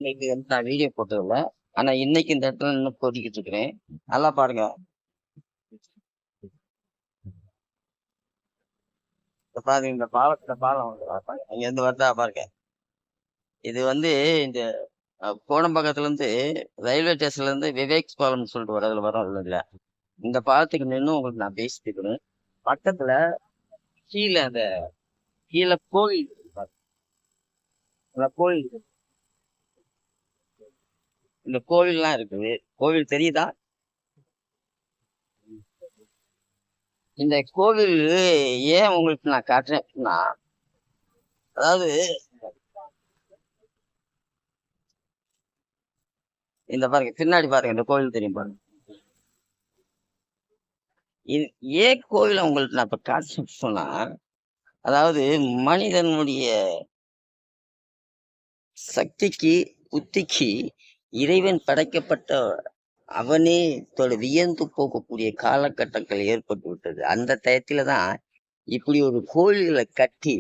இன்னைக்கு வந்து நான் வீடியோ போட்டதில்ல. ஆனா இன்னைக்கு இந்த இடத்துல நின்னு போட்டிக்கிட்டு இருக்கிறேன். நல்லா பாருங்க. இப்ப பாருங்க இந்த பாலம் வந்து பாருங்க. அங்கேருந்து வருதா பாருங்க. இது வந்து இந்த கோடம்பாக்கத்துல இருந்து ரயில்வே ஸ்டேஷன்ல இருந்து விவேக் பாலம்னு சொல்லிட்டு அதுல வரும் இல்லைங்களா? இந்த பாலத்துக்கு நின்னு உங்களுக்கு நான் பேசிட்டு இருக்கிறேன். பக்கத்துல கீழே கீழே கோவில் இருக்கு பாருங்க. அந்த கோவில் இந்த கோவில்லாம் இருக்குது. கோவில் தெரியுதா? இந்த கோவில் ஏன் உங்களுக்கு நான் காட்டுறேன் அப்படின்னா, அதாவது இந்த பாருங்க பின்னாடி பாருங்க இந்த கோவில் தெரியும் பாருங்க. இது ஏன் கோவிலை உங்களுக்கு நான் இப்ப காட்டுறேன்னு சொன்னா, அதாவது மனிதனுடைய சக்திக்கு புத்திக்கு இறைவன் படைக்கப்பட்ட அவனே வியந்து போகக்கூடிய காலகட்டங்கள் ஏற்பட்டு விட்டது. அந்த டயத்துல தான் இப்படி ஒரு கோயில்களை கட்டி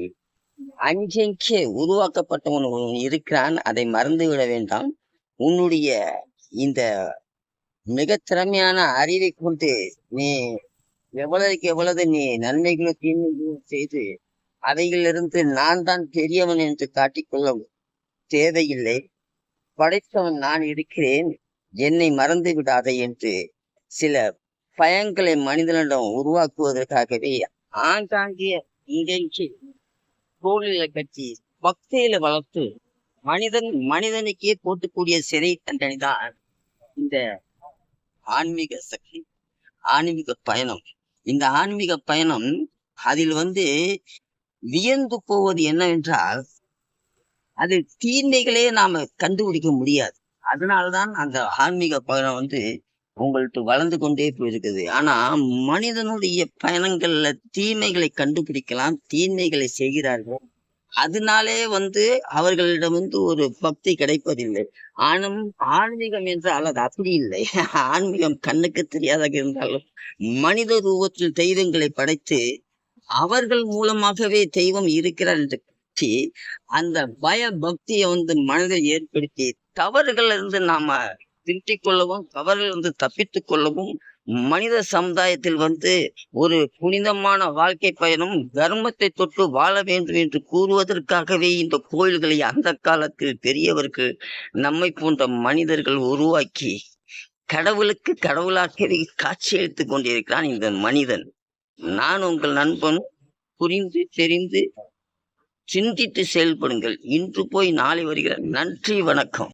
அங்கங்கே உருவாக்கப்பட்டவன் ஒருவன் இருக்கிறான். அதை மறந்து விட வேண்டாம். உன்னுடைய இந்த மிக திறமையான அறிவை கொண்டு நீ எவ்வளவுக்கு எவ்வளவு நீ நன்மைகளும் தீமைகளும் செய்து அவைகளிலிருந்து நான் தான் பெரியவன் என்று காட்டிக்கொள்ள தேவையில்லை. படைத்தவன் நான் இருக்கிறேன், என்னை மறந்து விடாதே என்று சில பயங்களை மனிதனிடம் உருவாக்குவதற்காகவே ஆங்காங்கே இங்கெங்கே கோவிலை கட்டி பக்தியில வளர்த்து மனிதனுக்கே போட்டுக்கூடிய சிறை தண்டனை தான் இந்த ஆன்மீக சக்தி, ஆன்மீக பயணம். இந்த ஆன்மீக பயணம் அதில் வியந்து போவது என்னவென்றால், அது தீமைகளே நாம கண்டுபிடிக்க முடியாது. அதனால்தான் அந்த ஆன்மீக பயணம் உங்கள்ட்ட வளர்ந்து கொண்டே போயிருக்குது. ஆனா மனிதனுடைய பயணங்கள்ல தீமைகளை கண்டுபிடிக்கலாம், தீமைகளை செய்கிறார்கள். அதனாலே அவர்களிடம் ஒரு பக்தி கிடைப்பதில்லை. ஆன்மீகம் என்றால் அது அப்படி இல்லை. ஆன்மீகம் கண்ணுக்கு தெரியாதாக இருந்தாலும் மனித ரூபத்தில் தெய்வங்களை படைத்து அவர்கள் மூலமாகவே தெய்வம் இருக்கிறார் என்று கட்டி அந்த பய பக்தியை மனதில் ஏற்படுத்தி தவறுகள் இருந்து நாம திருத்திக் கொள்ளவும், தவறுகள் தப்பித்துக் கொள்ளவும், மனித சமுதாயத்தில் ஒரு புனிதமான வாழ்க்கை பயணம் தர்மத்தை தொட்டு வாழ வேண்டும் என்று கூறுவதற்காகவே இந்த கோயில்களை அந்த காலத்தில் பெரியவர்கள் நம்மை போன்ற மனிதர்கள் உருவாக்கி கடவுளுக்கு கடவுளாகவே காட்சியளித்துக் கொண்டிருக்கிறான் இந்த மனிதன். நான் உங்கள் நண்பன். புரிந்து தெரிந்து சிந்தித்து செயல்படுங்கள். இன்று போய் நாளை வருகிறார். நன்றி, வணக்கம்.